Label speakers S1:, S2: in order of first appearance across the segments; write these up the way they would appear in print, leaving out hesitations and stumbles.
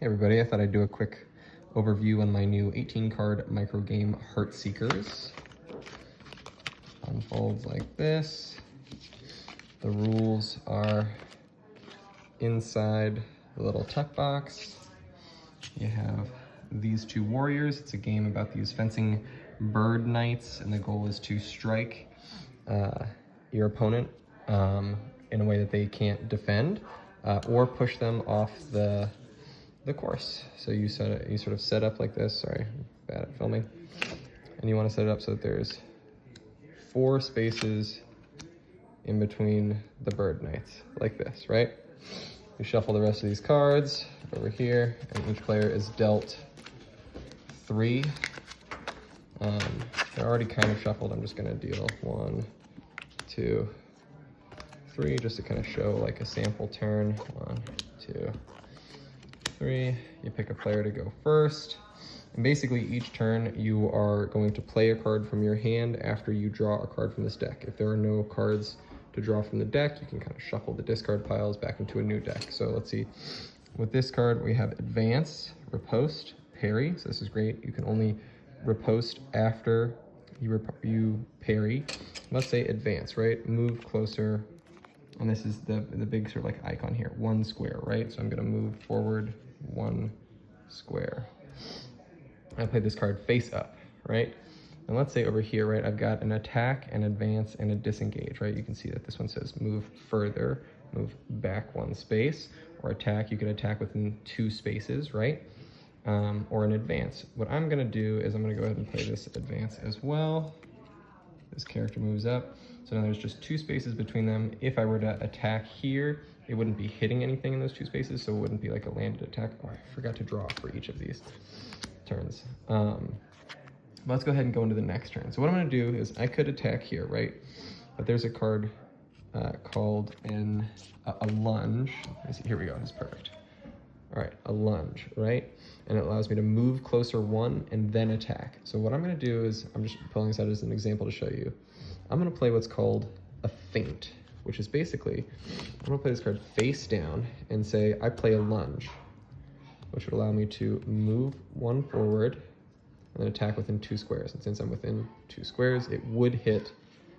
S1: Hey everybody, I thought I'd do a quick overview on my new 18-card micro game, Heartseekers. Unfolds like this. The rules are inside the little tuck box. You have these two warriors. It's a game about these fencing bird knights, and the goal is to strike your opponent in a way that they can't defend, or push them off the course. So you sort of set up like this. Sorry, bad at filming. And you want to set it up so that there's 4 spaces in between the bird knights, like this, right? You shuffle the rest of these cards over here, and each player is dealt 3. They're already kind of shuffled. I'm just going to deal 1, 2, 3, just to kind of show like a sample turn. 1, 2, 3. You pick a player to go first, and basically each turn you are going to play a card from your hand after you draw a card from this deck. If there are no cards to draw from the deck, you can kind of shuffle the discard piles back into a new deck. So let's see, with this card we have advance, riposte, parry. So this is great. You can only riposte after you parry. Let's say advance, right? Move closer. And this is the big sort of like icon here, 1 square, right? So I'm gonna move forward 1 square. I play this card face up, right? And let's say over here, right, I've got an attack, an advance, and a disengage, right? You can see that this one says move further, move back 1 space, or attack, you can attack within 2 spaces, right? Or an advance. What I'm gonna do is I'm gonna go ahead and play this advance as well. This character moves up. So now there's just 2 spaces between them. If I were to attack here, it wouldn't be hitting anything in those 2 spaces, so it wouldn't be like a landed attack. Oh, I forgot to draw for each of these turns. Let's go ahead and go into the next turn. So what I'm gonna do is I could attack here, right? But there's a card called a lunge. Here we go, this is perfect. All right, a lunge, right? And it allows me to move closer 1 and then attack. So what I'm gonna do is, I'm just pulling this out as an example to show you. I'm gonna play what's called a feint, which is basically, I'm gonna play this card face down and say, I play a lunge, which would allow me to move 1 forward and then attack within 2 squares. And since I'm within 2 squares, it would hit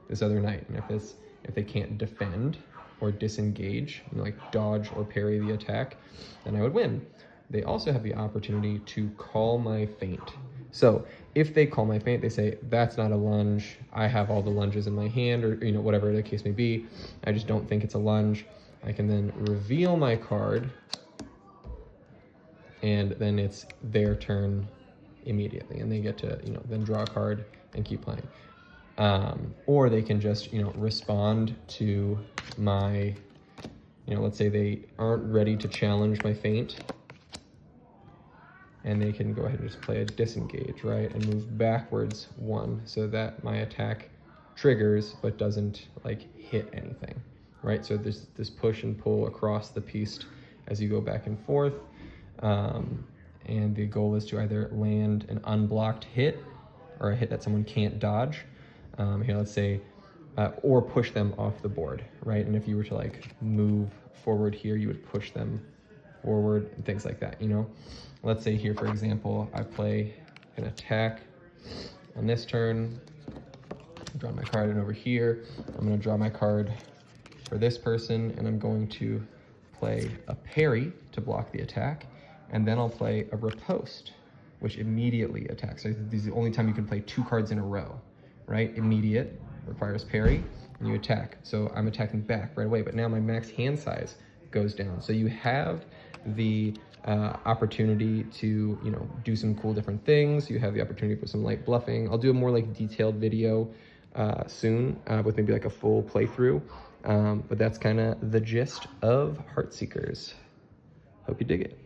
S1: this other knight. And if they can't defend or disengage, like dodge or parry the attack, then I would win. They also have the opportunity to call my feint. So if they call my feint, they say, that's not a lunge, I have all the lunges in my hand, or whatever the case may be, I just don't think it's a lunge. I can then reveal my card, and then it's their turn immediately, and they get to then draw a card and keep playing. Or they can just respond to my, let's say they aren't ready to challenge my feint, and they can go ahead and just play a disengage, right, and move backwards 1 so that my attack triggers but doesn't like hit anything, right? So there's this push and pull across the piste as you go back and forth, and the goal is to either land an unblocked hit or a hit that someone can't dodge. Here, let's say, or push them off the board, right? And if you were to like move forward here, you would push them forward and things like that, Let's say here, for example, I play an attack on this turn. I'm drawing my card, and over here, I'm gonna draw my card for this person, and I'm going to play a parry to block the attack, and then I'll play a riposte, which immediately attacks. So this is the only time you can play 2 cards in a row, right? Immediate requires parry, and you attack. So I'm attacking back right away, but now my max hand size goes down. So you have the opportunity to do some cool different things. You have the opportunity for some light bluffing. I'll do a more like detailed video soon with maybe like a full playthrough, but that's kind of the gist of Heartseekers. Hope you dig it.